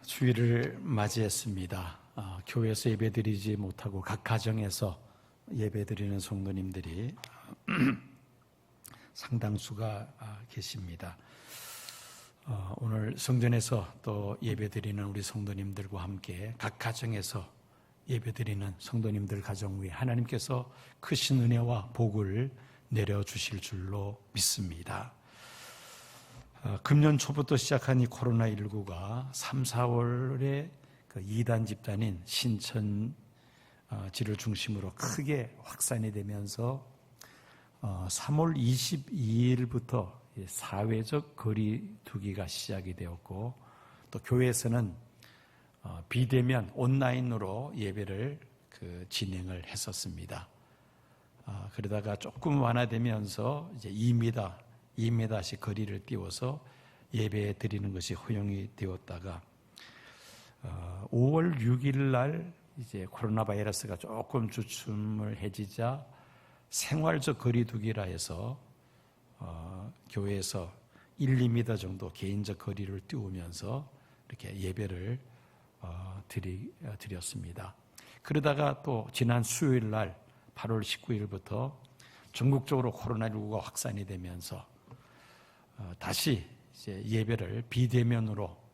주일을 맞이했습니다. 교회에서 예배드리지 못하고 각 가정에서 예배드리는 성도님들이 상당수가 계십니다. 오늘 성전에서 또 예배드리는 우리 성도님들과 함께 각 가정에서 예배드리는 성도님들 가정 위에 하나님께서 크신 은혜와 복을 내려주실 줄로 믿습니다. 금년 초부터 시작한 이 코로나19가 3, 4월에 그 이단 집단인 신천지를 중심으로 크게 확산이 되면서 3월 22일부터 사회적 거리두기가 시작이 되었고, 또 교회에서는 비대면 온라인으로 예배를 진행을 했었습니다. 그러다가 조금 완화되면서 이제 2m씩 거리를 띄워서 예배 드리는 것이 허용이 되었다가 5월 6일 날 이제 코로나 바이러스가 조금 주춤을 해지자 생활적 거리두기라 해서 교회에서 1, 2m 정도 개인적 거리를 띄우면서 이렇게 예배를 드렸습니다. 그러다가 또 지난 수요일 날 8월 19일부터 전국적으로 코로나19가 확산이 되면서 다시 이제 예배를 비대면으로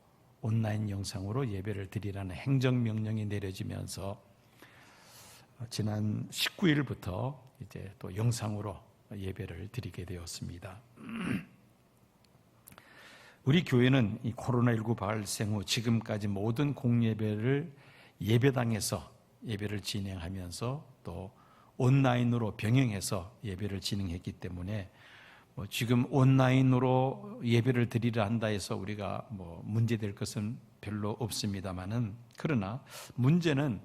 온라인 영상으로 예배를 드리라는 행정명령이 내려지면서 지난 19일부터 이제 또 영상으로 예배를 드리게 되었습니다. 우리 교회는 이 코로나19 발생 후 지금까지 모든 공예배를 예배당에서 예배를 진행하면서 또 온라인으로 병행해서 예배를 진행했기 때문에 지금 온라인으로 예배를 드리려 한다 해서 우리가 문제될 것은 별로 없습니다만은, 그러나 문제는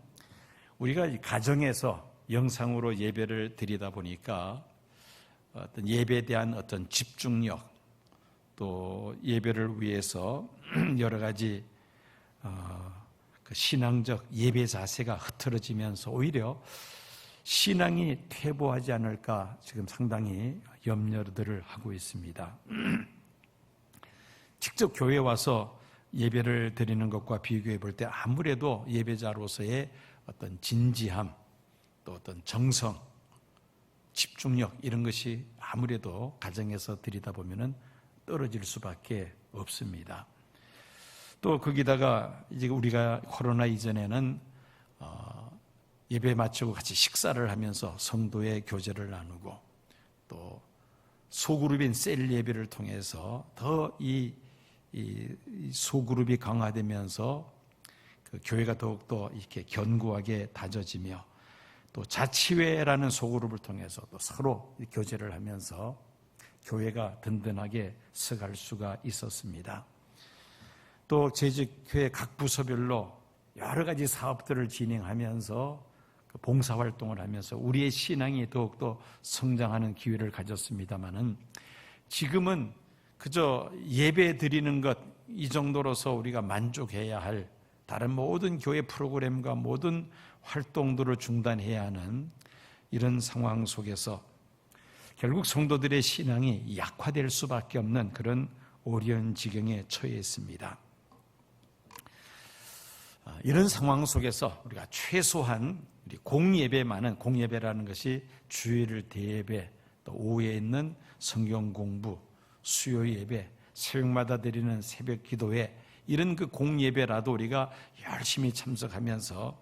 우리가 가정에서 영상으로 예배를 드리다 보니까 어떤 예배에 대한 어떤 집중력, 또 예배를 위해서 여러 가지 그 신앙적 예배 자세가 흐트러지면서 오히려 신앙이 퇴보하지 않을까 지금 상당히 염려들을 하고 있습니다. 직접 교회에 와서 예배를 드리는 것과 비교해 볼 때 아무래도 예배자로서의 어떤 진지함, 또 어떤 정성, 집중력 이런 것이 아무래도 가정에서 드리다 보면은 떨어질 수밖에 없습니다. 또 거기다가 이제 우리가 코로나 이전에는 예배 마치고 같이 식사를 하면서 성도의 교제를 나누고, 또 소그룹인 셀 예배를 통해서 더 이 소그룹이 강화되면서 그 교회가 더욱더 이렇게 견고하게 다져지며, 또 자치회라는 소그룹을 통해서 또 서로 교제를 하면서 교회가 든든하게 서갈 수가 있었습니다. 또 재직회 각 부서별로 여러 가지 사업들을 진행하면서 봉사활동을 하면서 우리의 신앙이 더욱더 성장하는 기회를 가졌습니다마는, 지금은 그저 예배 드리는 것 이 정도로서 우리가 만족해야 할 다른 모든 교회 프로그램과 모든 활동들을 중단해야 하는 이런 상황 속에서 결국 성도들의 신앙이 약화될 수밖에 없는 그런 어려운 지경에 처해 있습니다. 이런 상황 속에서 우리가 최소한 공예배만은, 공예배라는 것이 주일 대예배, 또 오후에 있는 성경 공부, 수요 예배, 새벽마다 드리는 새벽 기도회, 이런 그 공예배라도 우리가 열심히 참석하면서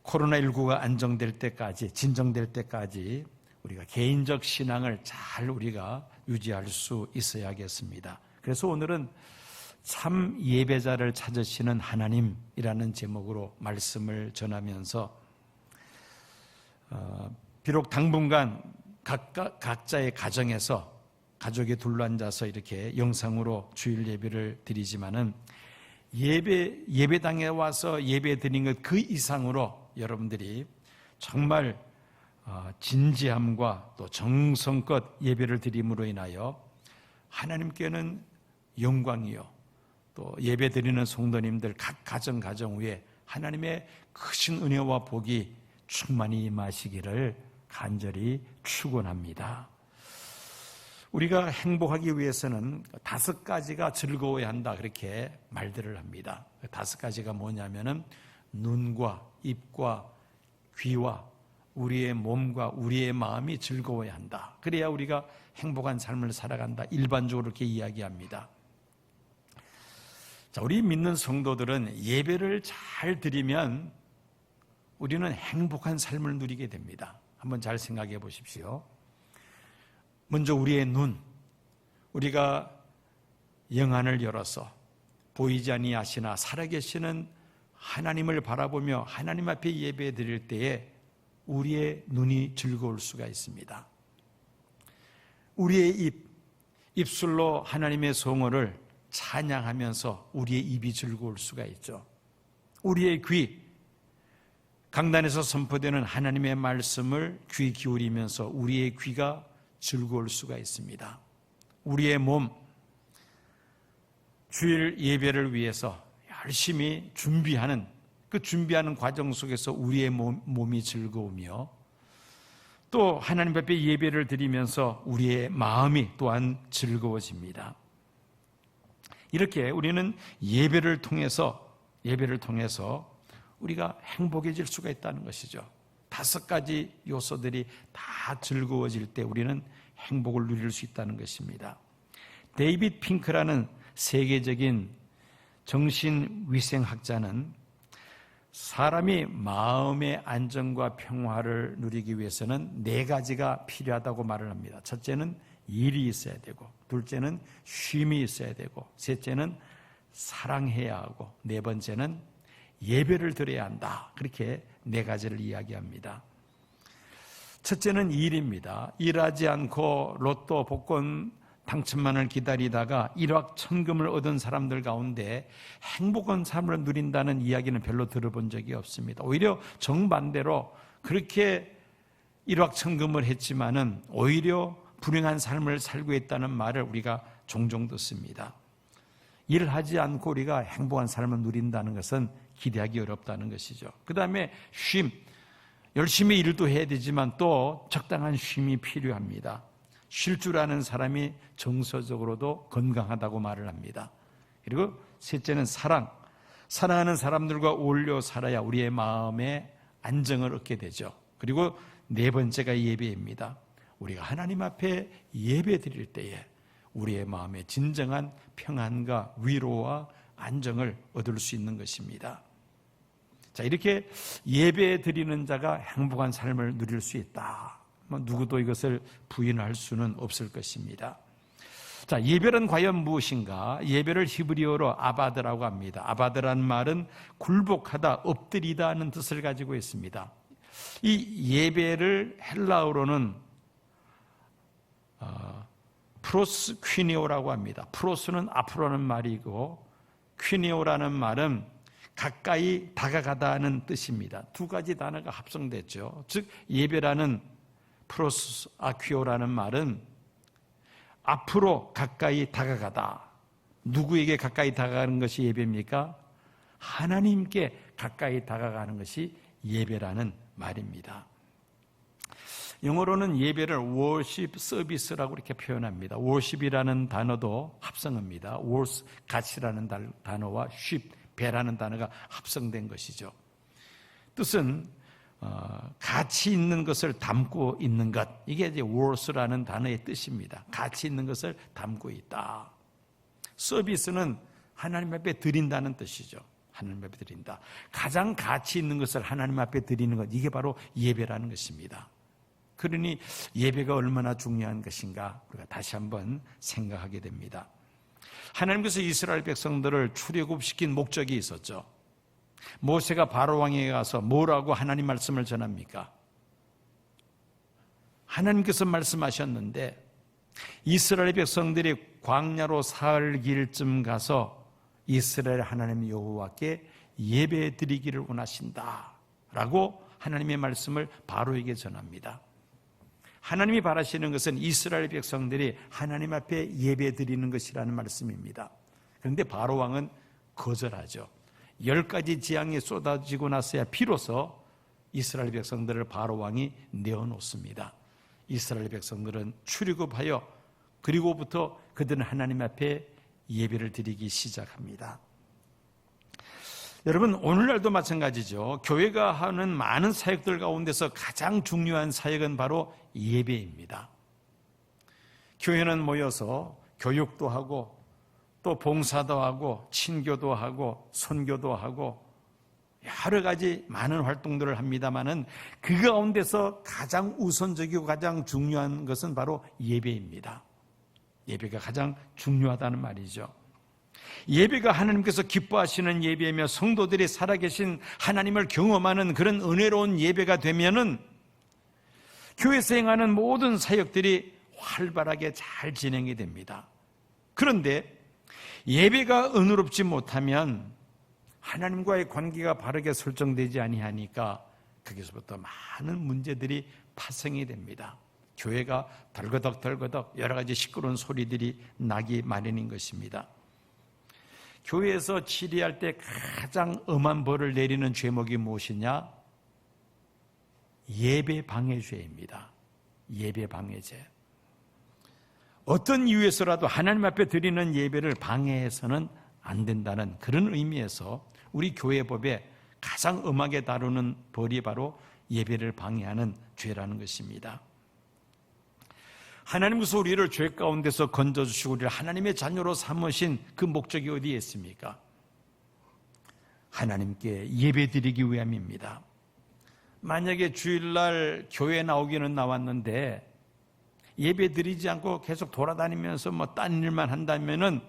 코로나19가 안정될 때까지, 진정될 때까지 우리가 개인적 신앙을 잘 우리가 유지할 수 있어야겠습니다. 그래서 오늘은 참 예배자를 찾으시는 하나님이라는 제목으로 말씀을 전하면서 비록 당분간 각자의 가정에서 가족이 둘러앉아서 이렇게 영상으로 주일 예배를 드리지만은 예배당에 와서 예배 드린 것 그 이상으로 여러분들이 정말 진지함과 또 정성껏 예배를 드림으로 인하여 하나님께는 영광이요, 또 예배 드리는 성도님들 각 가정 위에 하나님의 크신 은혜와 복이 충만히 임하시기를 간절히 축원합니다. 우리가 행복하기 위해서는 5가지가 즐거워야 한다, 그렇게 말들을 합니다. 5가지가 뭐냐면은 눈과 입과 귀와 우리의 몸과 우리의 마음이 즐거워야 한다. 그래야 우리가 행복한 삶을 살아간다, 일반적으로 이렇게 이야기합니다. 자, 우리 믿는 성도들은 예배를 잘 드리면 우리는 행복한 삶을 누리게 됩니다. 한번 잘 생각해 보십시오. 먼저 우리의 눈, 우리가 영안을 열어서 보이지 아니하시나 살아계시는 하나님을 바라보며 하나님 앞에 예배 드릴 때에 우리의 눈이 즐거울 수가 있습니다. 우리의 입술로 하나님의 성호를 찬양하면서 우리의 입이 즐거울 수가 있죠. 우리의 귀, 강단에서 선포되는 하나님의 말씀을 귀 기울이면서 우리의 귀가 즐거울 수가 있습니다. 우리의 몸, 주일 예배를 위해서 열심히 준비하는 과정 속에서 우리의 몸이 즐거우며, 또 하나님 앞에 예배를 드리면서 우리의 마음이 또한 즐거워집니다. 이렇게 우리는 예배를 통해서 우리가 행복해질 수가 있다는 것이죠. 5가지 요소들이 다 즐거워질 때 우리는 행복을 누릴 수 있다는 것입니다. 데이빗 핑크라는 세계적인 정신위생학자는 사람이 마음의 안정과 평화를 누리기 위해서는 4가지가 필요하다고 말을 합니다. 첫째는 일이 있어야 되고, 둘째는 쉼이 있어야 되고, 셋째는 사랑해야 하고, 4번째는 예배를 드려야 한다. 그렇게 4가지를 이야기합니다. 첫째는 일입니다. 일하지 않고 로또 복권 당첨만을 기다리다가 일확천금을 얻은 사람들 가운데 행복한 삶을 누린다는 이야기는 별로 들어본 적이 없습니다. 오히려 정반대로 그렇게 일확천금을 했지만은 오히려 불행한 삶을 살고 있다는 말을 우리가 종종 듣습니다. 일을 하지 않고 우리가 행복한 삶을 누린다는 것은 기대하기 어렵다는 것이죠. 그 다음에 쉼, 열심히 일도 해야 되지만 또 적당한 쉼이 필요합니다. 쉴 줄 아는 사람이 정서적으로도 건강하다고 말을 합니다. 그리고 셋째는 사랑하는 사람들과 어울려 살아야 우리의 마음에 안정을 얻게 되죠. 그리고 4번째가 예배입니다. 우리가 하나님 앞에 예배 드릴 때에 우리의 마음에 진정한 평안과 위로와 안정을 얻을 수 있는 것입니다. 자, 이렇게 예배 드리는 자가 행복한 삶을 누릴 수 있다. 누구도 이것을 부인할 수는 없을 것입니다. 자, 예배는 과연 무엇인가? 예배를 히브리어로 아바드라고 합니다. 아바드라는 말은 굴복하다, 엎드리다 하는 뜻을 가지고 있습니다. 이 예배를 헬라어로는 프로스퀴니오라고 합니다. 프로스는 앞으로는 말이고 퀴니오라는 말은 가까이 다가가다는 뜻입니다. 2가지 단어가 합성됐죠. 즉 예배라는 프로스 아퀴오라는 말은 앞으로 가까이 다가가다. 누구에게 가까이 다가가는 것이 예배입니까? 하나님께 가까이 다가가는 것이 예배라는 말입니다. 영어로는 예배를 worship service라고 이렇게 표현합니다. worship이라는 단어도 합성어입니다. worth, 가치라는 단어와 ship, 배라는 단어가 합성된 것이죠. 뜻은 가치 있는 것을 담고 있는 것, 이게 이제 worth라는 단어의 뜻입니다. 가치 있는 것을 담고 있다. 서비스는 하나님 앞에 드린다는 뜻이죠. 하나님 앞에 드린다. 가장 가치 있는 것을 하나님 앞에 드리는 것, 이게 바로 예배라는 것입니다. 그러니 예배가 얼마나 중요한 것인가 우리가 다시 한번 생각하게 됩니다. 하나님께서 이스라엘 백성들을 출애굽시킨 목적이 있었죠. 모세가 바로 왕에게 가서 뭐라고 하나님 말씀을 전합니까? 하나님께서 말씀하셨는데 이스라엘 백성들이 광야로 사흘 길쯤 가서 이스라엘 하나님 여호와께 예배 드리기를 원하신다라고 하나님의 말씀을 바로에게 전합니다. 하나님이 바라시는 것은 이스라엘 백성들이 하나님 앞에 예배 드리는 것이라는 말씀입니다. 그런데 바로 왕은 거절하죠. 10가지 재앙이 쏟아지고 나서야 비로소 이스라엘 백성들을 바로 왕이 내어놓습니다. 이스라엘 백성들은 출애굽하여 그리고부터 그들은 하나님 앞에 예배를 드리기 시작합니다. 여러분, 오늘날도 마찬가지죠. 교회가 하는 많은 사역들 가운데서 가장 중요한 사역은 바로 예배입니다. 교회는 모여서 교육도 하고 또 봉사도 하고 친교도 하고 선교도 하고 여러 가지 많은 활동들을 합니다마는 그 가운데서 가장 우선적이고 가장 중요한 것은 바로 예배입니다. 예배가 가장 중요하다는 말이죠. 예배가 하나님께서 기뻐하시는 예배이며 성도들이 살아계신 하나님을 경험하는 그런 은혜로운 예배가 되면은 교회에서 행하는 모든 사역들이 활발하게 잘 진행이 됩니다. 그런데 예배가 은혜롭지 못하면 하나님과의 관계가 바르게 설정되지 아니하니까 거기서부터 많은 문제들이 파생이 됩니다. 교회가 덜거덕 여러 가지 시끄러운 소리들이 나기 마련인 것입니다. 교회에서 치리할 때 가장 엄한 벌을 내리는 죄목이 무엇이냐? 예배 방해죄입니다. 예배 방해죄. 어떤 이유에서라도 하나님 앞에 드리는 예배를 방해해서는 안 된다는 그런 의미에서 우리 교회법에 가장 엄하게 다루는 벌이 바로 예배를 방해하는 죄라는 것입니다. 하나님께서 우리를 죄 가운데서 건져주시고 우리를 하나님의 자녀로 삼으신 그 목적이 어디에 있습니까? 하나님께 예배드리기 위함입니다. 만약에 주일날 교회에 나오기는 나왔는데 예배드리지 않고 계속 돌아다니면서 딴 일만 한다면은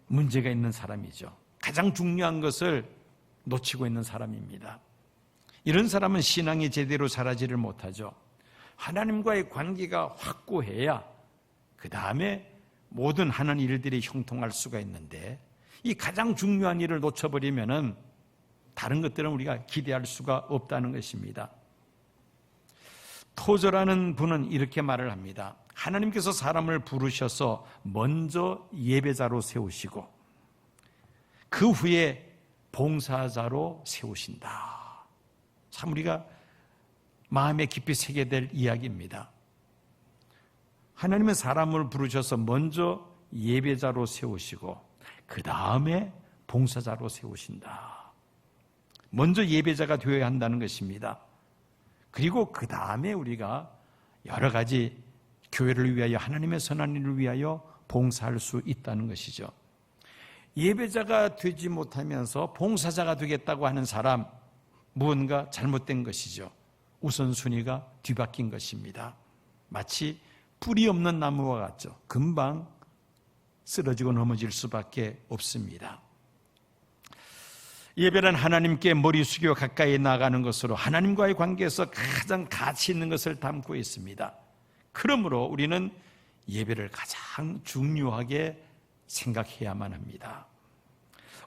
문제가 있는 사람이죠. 가장 중요한 것을 놓치고 있는 사람입니다. 이런 사람은 신앙이 제대로 자라지를 못하죠. 하나님과의 관계가 확고해야 그 다음에 모든 하는 일들이 형통할 수가 있는데 이 가장 중요한 일을 놓쳐버리면은 다른 것들은 우리가 기대할 수가 없다는 것입니다. 토저라는 분은 이렇게 말을 합니다. 하나님께서 사람을 부르셔서 먼저 예배자로 세우시고 그 후에 봉사자로 세우신다. 참 우리가 마음에 깊이 새겨야 될 이야기입니다. 하나님은 사람을 부르셔서 먼저 예배자로 세우시고 그 다음에 봉사자로 세우신다. 먼저 예배자가 되어야 한다는 것입니다. 그리고 그 다음에 우리가 여러 가지 교회를 위하여 하나님의 선한 일을 위하여 봉사할 수 있다는 것이죠. 예배자가 되지 못하면서 봉사자가 되겠다고 하는 사람, 무언가 잘못된 것이죠. 우선순위가 뒤바뀐 것입니다. 마치 뿌리 없는 나무와 같죠. 금방 쓰러지고 넘어질 수밖에 없습니다. 예배는 하나님께 머리 숙여 가까이 나가는 것으로 하나님과의 관계에서 가장 가치 있는 것을 담고 있습니다. 그러므로 우리는 예배를 가장 중요하게 생각해야만 합니다.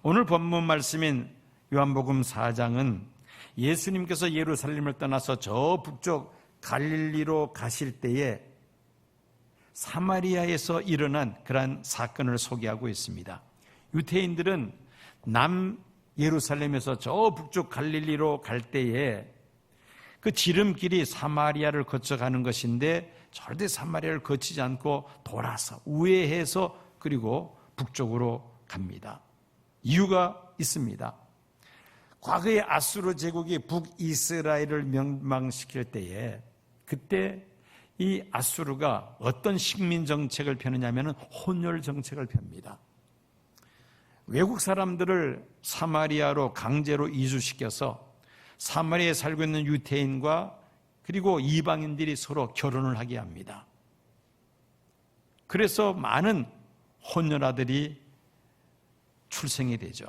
오늘 본문 말씀인 요한복음 4장은 예수님께서 예루살렘을 떠나서 저 북쪽 갈릴리로 가실 때에 사마리아에서 일어난 그러한 사건을 소개하고 있습니다. 유대인들은 남 예루살렘에서 저 북쪽 갈릴리로 갈 때에 그 지름길이 사마리아를 거쳐가는 것인데 절대 사마리아를 거치지 않고 돌아서 우회해서 그리고 북쪽으로 갑니다. 이유가 있습니다. 과거에 아수르 제국이 북이스라엘을 멸망시킬 때에 그때 이 아수르가 어떤 식민 정책을 펴느냐면 혼혈 정책을 펴니다. 외국 사람들을 사마리아로 강제로 이주시켜서 사마리아에 살고 있는 유대인과 그리고 이방인들이 서로 결혼을 하게 합니다. 그래서 많은 혼혈아들이 출생이 되죠.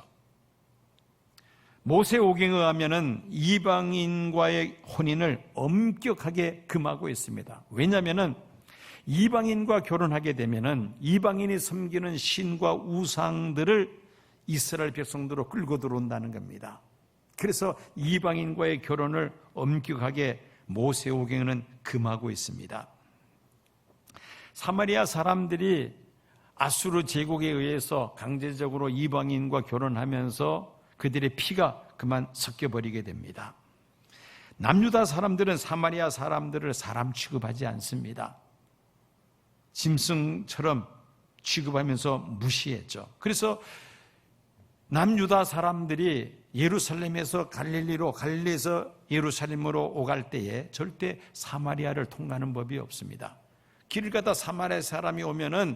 모세오경에 의하면은 이방인과의 혼인을 엄격하게 금하고 있습니다. 왜냐하면은 이방인과 결혼하게 되면은 이방인이 섬기는 신과 우상들을 이스라엘 백성들로 끌고 들어온다는 겁니다. 그래서 이방인과의 결혼을 엄격하게 모세오경은 금하고 있습니다. 사마리아 사람들이 아수르 제국에 의해서 강제적으로 이방인과 결혼하면서 그들의 피가 그만 섞여버리게 됩니다. 남유다 사람들은 사마리아 사람들을 사람 취급하지 않습니다. 짐승처럼 취급하면서 무시했죠. 그래서 남유다 사람들이 예루살렘에서 갈릴리에서 예루살렘으로 오갈 때에 절대 사마리아를 통과하는 법이 없습니다. 길을 가다 사마리아 사람이 오면은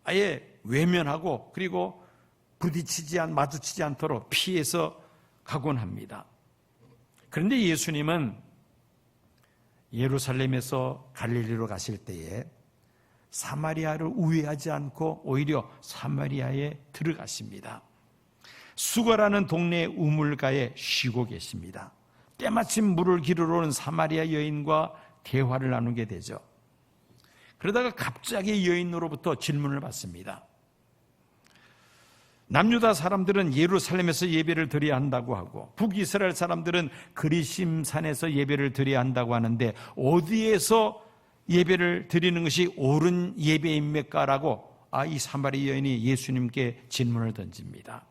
아예 외면하고 그리고 마주치지 않도록 피해서 가곤 합니다. 그런데 예수님은 예루살렘에서 갈릴리로 가실 때에 사마리아를 우회하지 않고 오히려 사마리아에 들어가십니다. 수거라는 동네 우물가에 쉬고 계십니다. 때마침 물을 기르러 온 사마리아 여인과 대화를 나누게 되죠. 그러다가 갑자기 여인으로부터 질문을 받습니다. 남유다 사람들은 예루살렘에서 예배를 드려야 한다고 하고 북이스라엘 사람들은 그리심산에서 예배를 드려야 한다고 하는데 어디에서 예배를 드리는 것이 옳은 예배입니까라고 이 사마리아 여인이 예수님께 질문을 던집니다.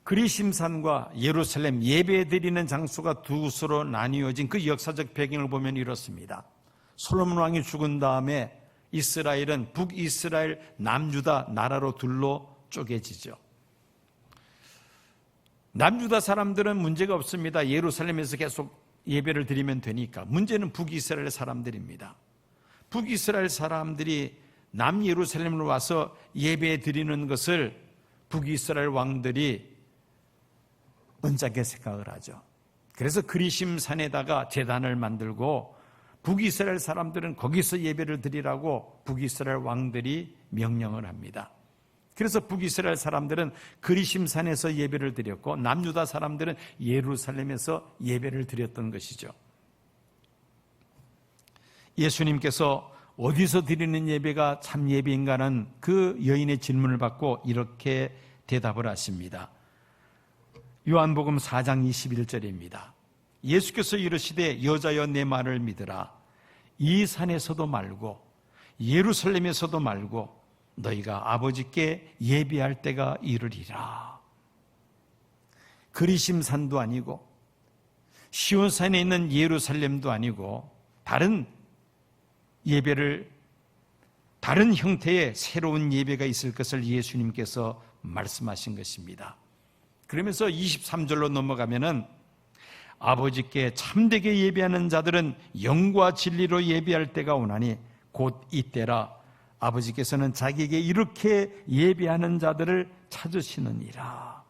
그리심산과 예루살렘 예배 드리는 장소가 두 곳으로 나뉘어진 그 역사적 배경을 보면 이렇습니다. 솔로몬 왕이 죽은 다음에 이스라엘은 북이스라엘 남유다 나라로 둘로 쪼개지죠. 남유다 사람들은 문제가 없습니다. 예루살렘에서 계속 예배를 드리면 되니까. 문제는 북이스라엘 사람들입니다. 북이스라엘 사람들이 남예루살렘으로 와서 예배 드리는 것을 북이스라엘 왕들이 언짢게 생각을 하죠. 그래서 그리심산에다가 제단을 만들고 북이스라엘 사람들은 거기서 예배를 드리라고 북이스라엘 왕들이 명령을 합니다. 그래서 북이스라엘 사람들은 그리심산에서 예배를 드렸고 남유다 사람들은 예루살렘에서 예배를 드렸던 것이죠. 예수님께서 어디서 드리는 예배가 참 예배인가는 그 여인의 질문을 받고 이렇게 대답을 하십니다. 요한복음 4장 21절입니다. 예수께서 이르시되 여자여 내 말을 믿으라. 이 산에서도 말고 예루살렘에서도 말고 너희가 아버지께 예배할 때가 이르리라. 그리심산도 아니고 시온산에 있는 예루살렘도 아니고 다른 형태의 새로운 예배가 있을 것을 예수님께서 말씀하신 것입니다. 그러면서 23절로 넘어가면은 아버지께 참되게 예배하는 자들은 영과 진리로 예배할 때가 오나니 곧 이때라. 아버지께서는 자기에게 이렇게 예배하는 자들을 찾으시느니라.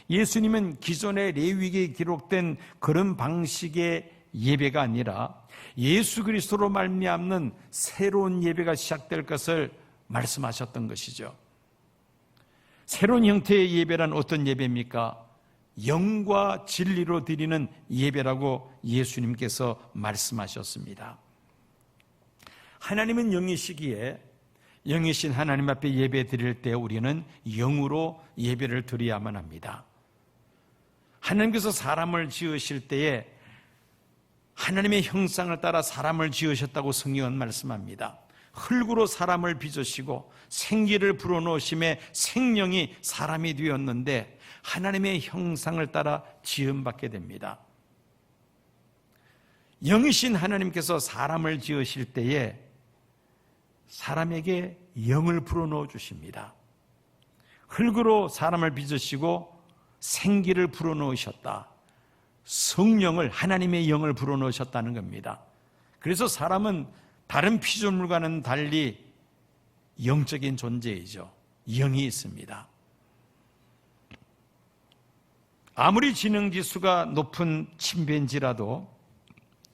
예수님은 기존의 레위기에 기록된 그런 방식의 예배가 아니라 예수 그리스도로 말미암는 새로운 예배가 시작될 것을 말씀하셨던 것이죠. 새로운 형태의 예배란 어떤 예배입니까? 영과 진리로 드리는 예배라고 예수님께서 말씀하셨습니다. 하나님은 영이시기에 영이신 하나님 앞에 예배 드릴 때 우리는 영으로 예배를 드려야만 합니다. 하나님께서 사람을 지으실 때에 하나님의 형상을 따라 사람을 지으셨다고 성경은 말씀합니다. 흙으로 사람을 빚으시고 생기를 불어넣으심에 생명이 사람이 되었는데 하나님의 형상을 따라 지음받게 됩니다. 영이신 하나님께서 사람을 지으실 때에 사람에게 영을 불어넣어 주십니다. 흙으로 사람을 빚으시고 생기를 불어넣으셨다. 성령을, 하나님의 영을 불어넣으셨다는 겁니다. 그래서 사람은 다른 피조물과는 달리 영적인 존재이죠. 영이 있습니다. 아무리 지능지수가 높은 침팬지라도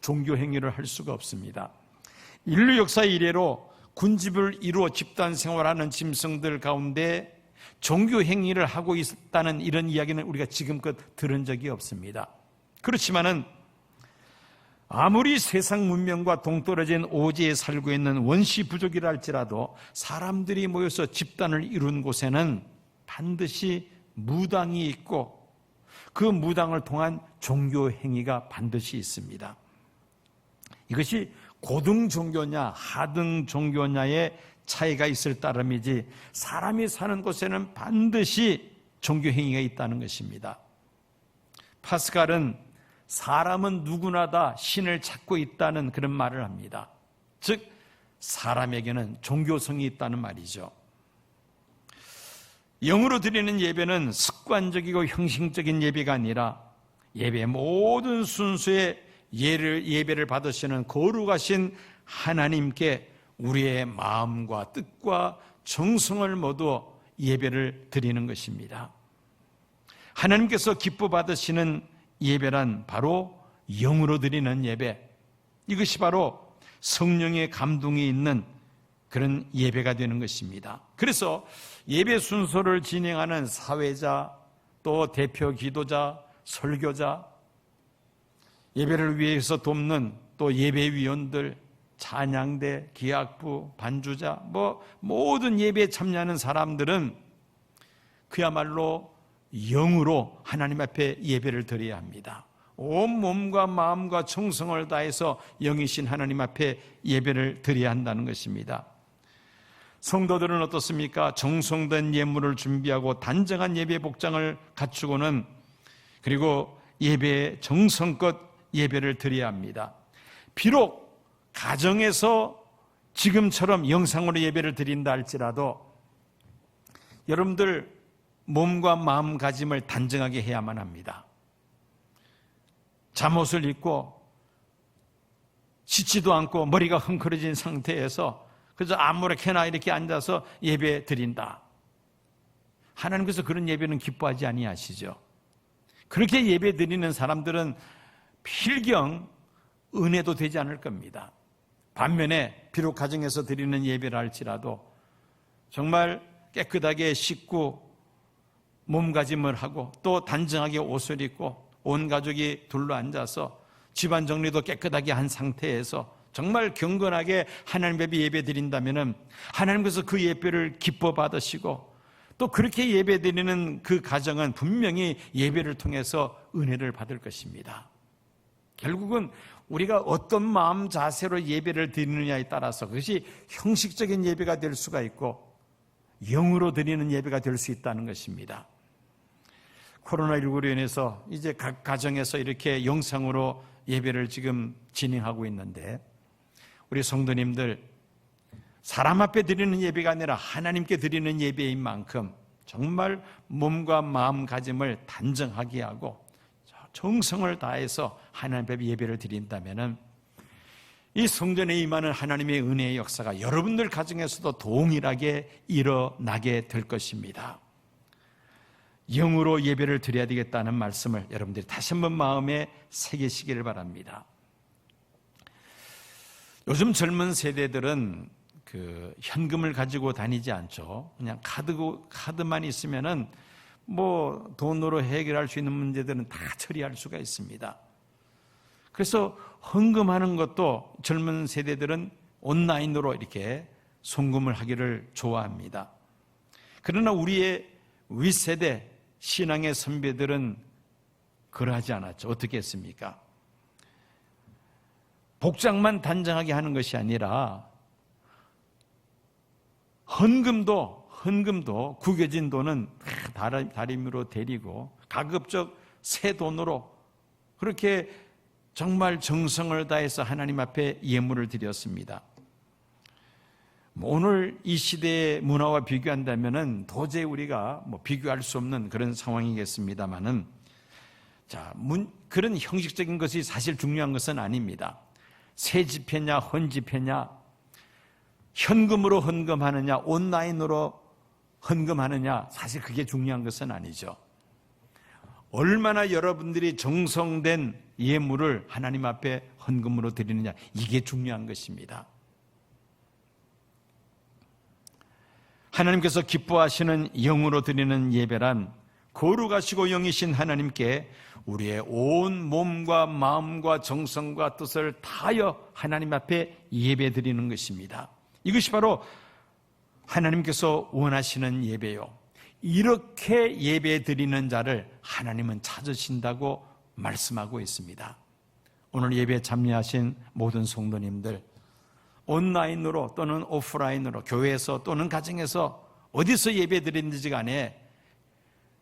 종교 행위를 할 수가 없습니다. 인류 역사 이래로 군집을 이루어 집단 생활하는 짐승들 가운데 종교 행위를 하고 있다는 이런 이야기는 우리가 지금껏 들은 적이 없습니다. 그렇지만은 아무리 세상 문명과 동떨어진 오지에 살고 있는 원시 부족이라 할지라도 사람들이 모여서 집단을 이룬 곳에는 반드시 무당이 있고 그 무당을 통한 종교 행위가 반드시 있습니다. 이것이 고등 종교냐 하등 종교냐의 차이가 있을 따름이지 사람이 사는 곳에는 반드시 종교 행위가 있다는 것입니다. 파스칼은 사람은 누구나 다 신을 찾고 있다는 그런 말을 합니다. 즉 사람에게는 종교성이 있다는 말이죠. 영으로 드리는 예배는 습관적이고 형식적인 예배가 아니라 예배의 모든 순수의 예배를 받으시는 거룩하신 하나님께 우리의 마음과 뜻과 정성을 모두 예배를 드리는 것입니다. 하나님께서 기뻐 받으시는 예배란 바로 영으로 드리는 예배, 이것이 바로 성령의 감동이 있는 그런 예배가 되는 것입니다. 그래서 예배 순서를 진행하는 사회자, 또 대표 기도자, 설교자, 예배를 위해서 돕는 또 예배위원들, 찬양대, 기악부, 반주자, 모든 예배에 참여하는 사람들은 그야말로 영으로 하나님 앞에 예배를 드려야 합니다. 온 몸과 마음과 정성을 다해서 영이신 하나님 앞에 예배를 드려야 한다는 것입니다. 성도들은 어떻습니까? 정성된 예물을 준비하고 단정한 예배 복장을 갖추고는 그리고 예배에 정성껏 예배를 드려야 합니다. 비록 가정에서 지금처럼 영상으로 예배를 드린다 할지라도 여러분들 몸과 마음가짐을 단정하게 해야만 합니다. 잠옷을 입고 씻지도 않고 머리가 헝클어진 상태에서 그래서 아무렇게나 이렇게 앉아서 예배 드린다. 하나님께서 그런 예배는 기뻐하지 아니하시죠. 그렇게 예배 드리는 사람들은 필경 은혜도 되지 않을 겁니다. 반면에 비록 가정에서 드리는 예배를 할지라도 정말 깨끗하게 씻고 몸가짐을 하고 또 단정하게 옷을 입고 온 가족이 둘러앉아서 집안 정리도 깨끗하게 한 상태에서 정말 경건하게 하나님 앞에 예배 드린다면 하나님께서 그 예배를 기뻐 받으시고 또 그렇게 예배 드리는 그 가정은 분명히 예배를 통해서 은혜를 받을 것입니다. 결국은 우리가 어떤 마음 자세로 예배를 드리느냐에 따라서 그것이 형식적인 예배가 될 수가 있고 영으로 드리는 예배가 될 수 있다는 것입니다. 코로나19로 인해서 이제 각 가정에서 이렇게 영상으로 예배를 지금 진행하고 있는데 우리 성도님들 사람 앞에 드리는 예배가 아니라 하나님께 드리는 예배인 만큼 정말 몸과 마음가짐을 단정하게 하고 정성을 다해서 하나님 앞에 예배를 드린다면 이 성전에 임하는 하나님의 은혜의 역사가 여러분들 가정에서도 동일하게 일어나게 될 것입니다. 영으로 예배를 드려야 되겠다는 말씀을 여러분들이 다시 한번 마음에 새기시기를 바랍니다. 요즘 젊은 세대들은 현금을 가지고 다니지 않죠. 그냥 카드만 있으면은 돈으로 해결할 수 있는 문제들은 다 처리할 수가 있습니다. 그래서 헌금하는 것도 젊은 세대들은 온라인으로 이렇게 송금을 하기를 좋아합니다. 그러나 우리의 윗세대 신앙의 선배들은 그러하지 않았죠. 어떻게 했습니까? 복장만 단정하게 하는 것이 아니라 헌금도 구겨진 돈은 다리미로 데리고 가급적 새 돈으로 그렇게 정말 정성을 다해서 하나님 앞에 예물을 드렸습니다. 오늘 이 시대의 문화와 비교한다면 도저히 우리가 비교할 수 없는 그런 상황이겠습니다만은 그런 형식적인 것이 사실 중요한 것은 아닙니다. 새 지폐냐 헌 지폐냐 현금으로 헌금하느냐 온라인으로 헌금하느냐 사실 그게 중요한 것은 아니죠. 얼마나 여러분들이 정성된 예물을 하나님 앞에 헌금으로 드리느냐 이게 중요한 것입니다. 하나님께서 기뻐하시는 영으로 드리는 예배란 거룩하시고 영이신 하나님께 우리의 온 몸과 마음과 정성과 뜻을 다하여 하나님 앞에 예배 드리는 것입니다. 이것이 바로 하나님께서 원하시는 예배요 이렇게 예배 드리는 자를 하나님은 찾으신다고 말씀하고 있습니다. 오늘 예배에 참여하신 모든 성도님들, 온라인으로 또는 오프라인으로 교회에서 또는 가정에서 어디서 예배 드리는지 간에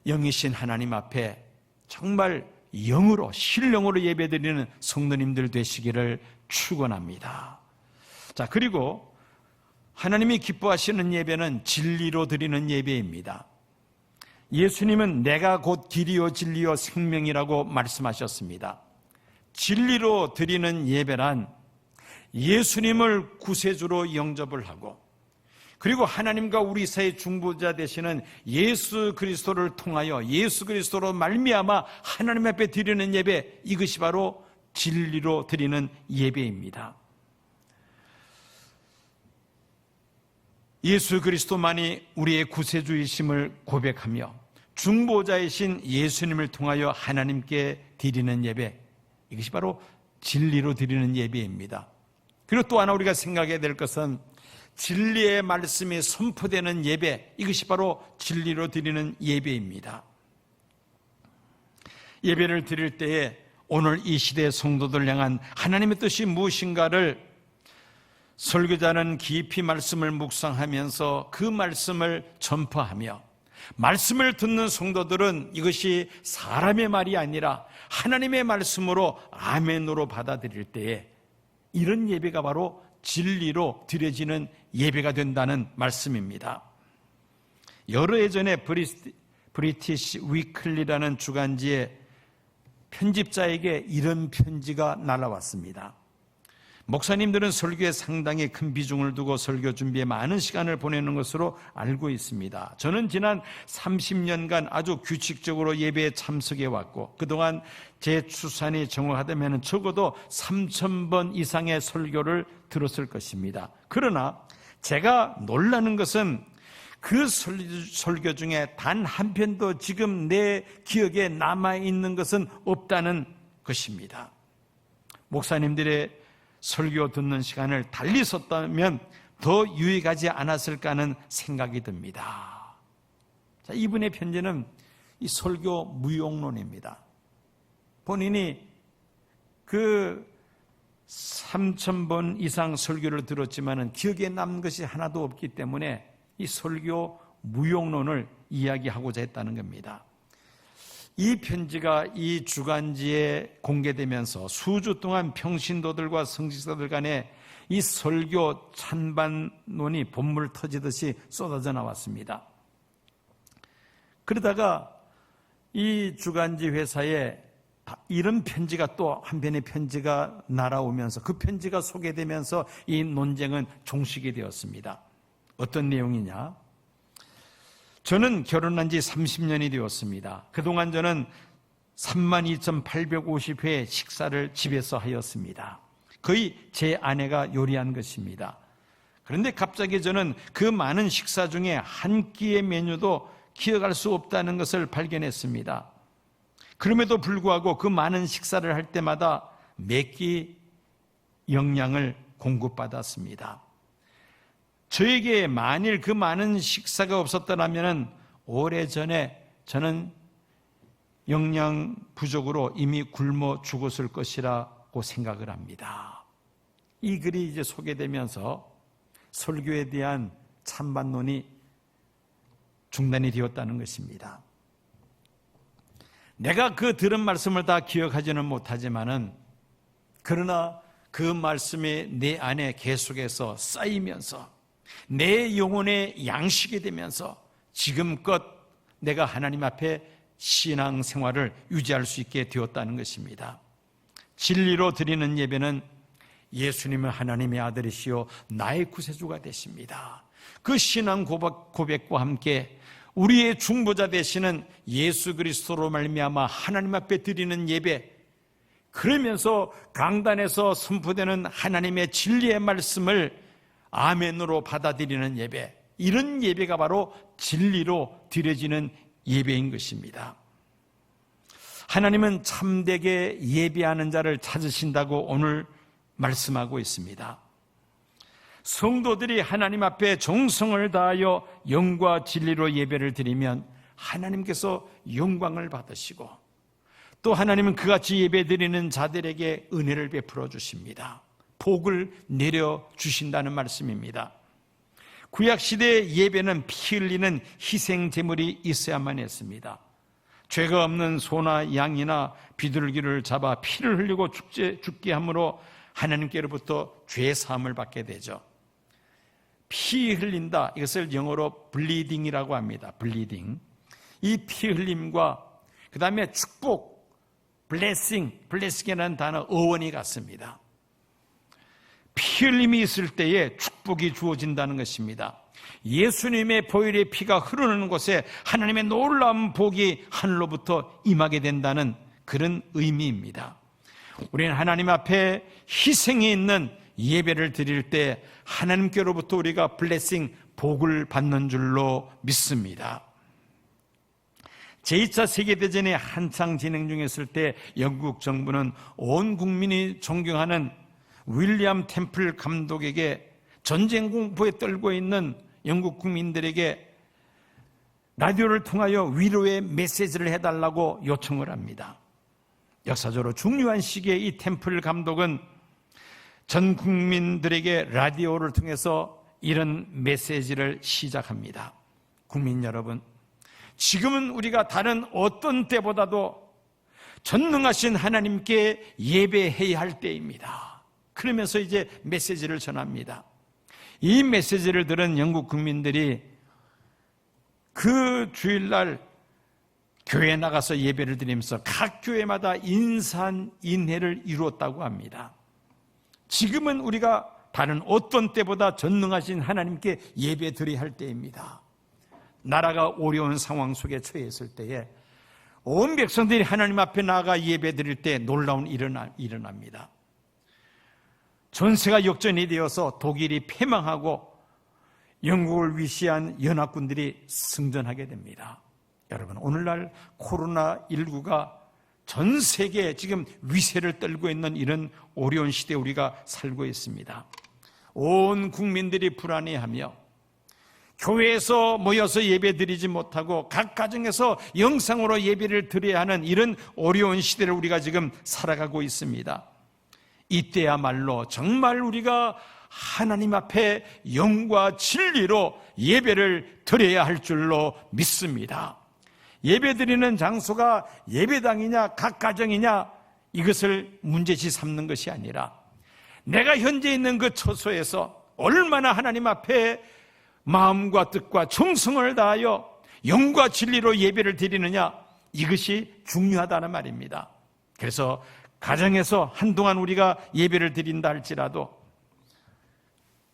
영이신 하나님 앞에 정말 영으로 신령으로 예배 드리는 성도님들 되시기를 축원합니다. 자, 그리고 하나님이 기뻐하시는 예배는 진리로 드리는 예배입니다. 예수님은 내가 곧 길이요 진리요 생명이라고 말씀하셨습니다. 진리로 드리는 예배란 예수님을 구세주로 영접을 하고, 그리고 하나님과 우리 사이의 중보자 되시는 예수 그리스도를 통하여 예수 그리스도로 말미암아 하나님 앞에 드리는 예배, 이것이 바로 진리로 드리는 예배입니다. 예수 그리스도만이 우리의 구세주이심을 고백하며 중보자이신 예수님을 통하여 하나님께 드리는 예배, 이것이 바로 진리로 드리는 예배입니다. 그리고 또 하나 우리가 생각해야 될 것은 진리의 말씀이 선포되는 예배, 이것이 바로 진리로 드리는 예배입니다. 예배를 드릴 때에 오늘 이 시대의 성도들 향한 하나님의 뜻이 무엇인가를 설교자는 깊이 말씀을 묵상하면서 그 말씀을 전파하며, 말씀을 듣는 성도들은 이것이 사람의 말이 아니라 하나님의 말씀으로 아멘으로 받아들일 때에 이런 예배가 바로 진리로 드려지는 예배가 된다는 말씀입니다. 여러 해 전에 브리티시 위클리라는 주간지의 편집자에게 이런 편지가 날아왔습니다. 목사님들은 설교에 상당히 큰 비중을 두고 설교 준비에 많은 시간을 보내는 것으로 알고 있습니다. 저는 지난 30년간 아주 규칙적으로 예배에 참석해 왔고, 그동안 제 추산이 정확하다면 적어도 3,000번 이상의 설교를 들었을 것입니다. 그러나 제가 놀라는 것은 그 설교 중에 단 한 편도 지금 내 기억에 남아있는 것은 없다는 것입니다. 목사님들의 설교 듣는 시간을 달리 썼다면 더 유익하지 않았을까 하는 생각이 듭니다. 자, 이분의 편지는 이 설교 무용론입니다. 본인이 그 3,000번 이상 설교를 들었지만은 기억에 남는 것이 하나도 없기 때문에 이 설교 무용론을 이야기하고자 했다는 겁니다. 이 편지가 이 주간지에 공개되면서 수주 동안 평신도들과 성직자들 간에 이 설교 찬반론이 본물 터지듯이 쏟아져 나왔습니다. 그러다가 이 주간지 회사에 이런 편지가 또 한 편의 편지가 날아오면서 그 편지가 소개되면서 이 논쟁은 종식이 되었습니다. 어떤 내용이냐? 저는 결혼한 지 30년이 되었습니다. 그동안 저는 32,850회 식사를 집에서 하였습니다. 거의 제 아내가 요리한 것입니다. 그런데 갑자기 저는 그 많은 식사 중에 한 끼의 메뉴도 기억할 수 없다는 것을 발견했습니다. 그럼에도 불구하고 그 많은 식사를 할 때마다 몇 끼 영양을 공급받았습니다. 저에게 만일 그 많은 식사가 없었더라면 오래전에 저는 영양 부족으로 이미 굶어 죽었을 것이라고 생각을 합니다. 이 글이 이제 소개되면서 설교에 대한 찬반론이 중단이 되었다는 것입니다. 내가 그 들은 말씀을 다 기억하지는 못하지만은, 그러나 그 말씀이 내 안에 계속해서 쌓이면서 내 영혼에 양식이 되면서 지금껏 내가 하나님 앞에 신앙생활을 유지할 수 있게 되었다는 것입니다. 진리로 드리는 예배는 예수님은 하나님의 아들이시요 나의 구세주가 되십니다. 그 신앙 고백과 함께 우리의 중보자 되시는 예수 그리스도로 말미암아 하나님 앞에 드리는 예배, 그러면서 강단에서 선포되는 하나님의 진리의 말씀을 아멘으로 받아들이는 예배, 이런 예배가 바로 진리로 드려지는 예배인 것입니다. 하나님은 참되게 예배하는 자를 찾으신다고 오늘 말씀하고 있습니다. 성도들이 하나님 앞에 정성을 다하여 영과 진리로 예배를 드리면 하나님께서 영광을 받으시고 또 하나님은 그같이 예배드리는 자들에게 은혜를 베풀어 주십니다. 복을 내려 주신다는 말씀입니다. 구약시대의 예배는 피 흘리는 희생 제물이 있어야만 했습니다. 죄가 없는 소나 양이나 비둘기를 잡아 피를 흘리고 죽게 함으로 하나님께로부터 죄 사함을 받게 되죠. 피 흘린다, 이것을 영어로 블리딩이라고 합니다. 블리딩. 이 피 흘림과 그 다음에 축복, 블레싱이라는 단어 어원이 같습니다. 피 흘림이 있을 때에 축복이 주어진다는 것입니다. 예수님의 보혈의 피가 흐르는 곳에 하나님의 놀라운 복이 하늘로부터 임하게 된다는 그런 의미입니다. 우리는 하나님 앞에 희생이 있는 예배를 드릴 때 하나님께로부터 우리가 블레싱, 복을 받는 줄로 믿습니다. 제2차 세계대전이 한창 진행 중이었을 때 영국 정부는 온 국민이 존경하는 윌리엄 템플 감독에게 전쟁 공포에 떨고 있는 영국 국민들에게 라디오를 통하여 위로의 메시지를 해달라고 요청을 합니다. 역사적으로 중요한 시기에 이 템플 감독은 전 국민들에게 라디오를 통해서 이런 메시지를 시작합니다. 국민 여러분, 지금은 우리가 다른 어떤 때보다도 전능하신 하나님께 예배해야 할 때입니다. 그러면서 이제 메시지를 전합니다. 이 메시지를 들은 영국 국민들이 그 주일날 교회에 나가서 예배를 드리면서 각 교회마다 인산인해를 이루었다고 합니다. 지금은 우리가 다른 어떤 때보다 전능하신 하나님께 예배 드려야 할 때입니다. 나라가 어려운 상황 속에 처해 있을 때에 온 백성들이 하나님 앞에 나아가 예배 드릴 때 놀라운 일이 일어납니다. 전세가 역전이 되어서 독일이 패망하고 영국을 위시한 연합군들이 승전하게 됩니다. 여러분, 오늘날 코로나19가 전 세계에 지금 위세를 떨고 있는 이런 어려운 시대에 우리가 살고 있습니다. 온 국민들이 불안해하며 교회에서 모여서 예배드리지 못하고 각 가정에서 영상으로 예배를 드려야 하는 이런 어려운 시대를 우리가 지금 살아가고 있습니다. 이때야말로 정말 우리가 하나님 앞에 영과 진리로 예배를 드려야 할 줄로 믿습니다. 예배드리는 장소가 예배당이냐 각 가정이냐 이것을 문제시 삼는 것이 아니라 내가 현재 있는 그 처소에서 얼마나 하나님 앞에 마음과 뜻과 정성을 다하여 영과 진리로 예배를 드리느냐, 이것이 중요하다는 말입니다. 그래서 가정에서 한동안 우리가 예배를 드린다 할지라도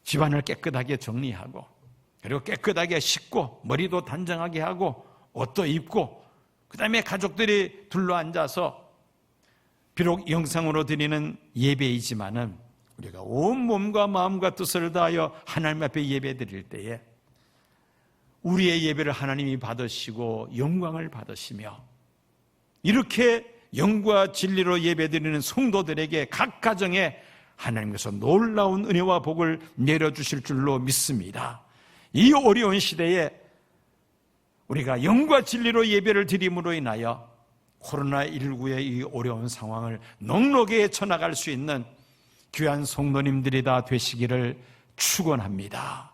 집안을 깨끗하게 정리하고 그리고 깨끗하게 씻고 머리도 단정하게 하고 옷도 입고 그 다음에 가족들이 둘러앉아서 비록 영상으로 드리는 예배이지만은 우리가 온 몸과 마음과 뜻을 다하여 하나님 앞에 예배 드릴 때에 우리의 예배를 하나님이 받으시고 영광을 받으시며 이렇게 영과 진리로 예배 드리는 성도들에게 각 가정에 하나님께서 놀라운 은혜와 복을 내려주실 줄로 믿습니다. 이 어려운 시대에 우리가 영과 진리로 예배를 드림으로 인하여 코로나19의 이 어려운 상황을 넉넉히 헤쳐나갈 수 있는 귀한 성도님들이 다 되시기를 축원합니다.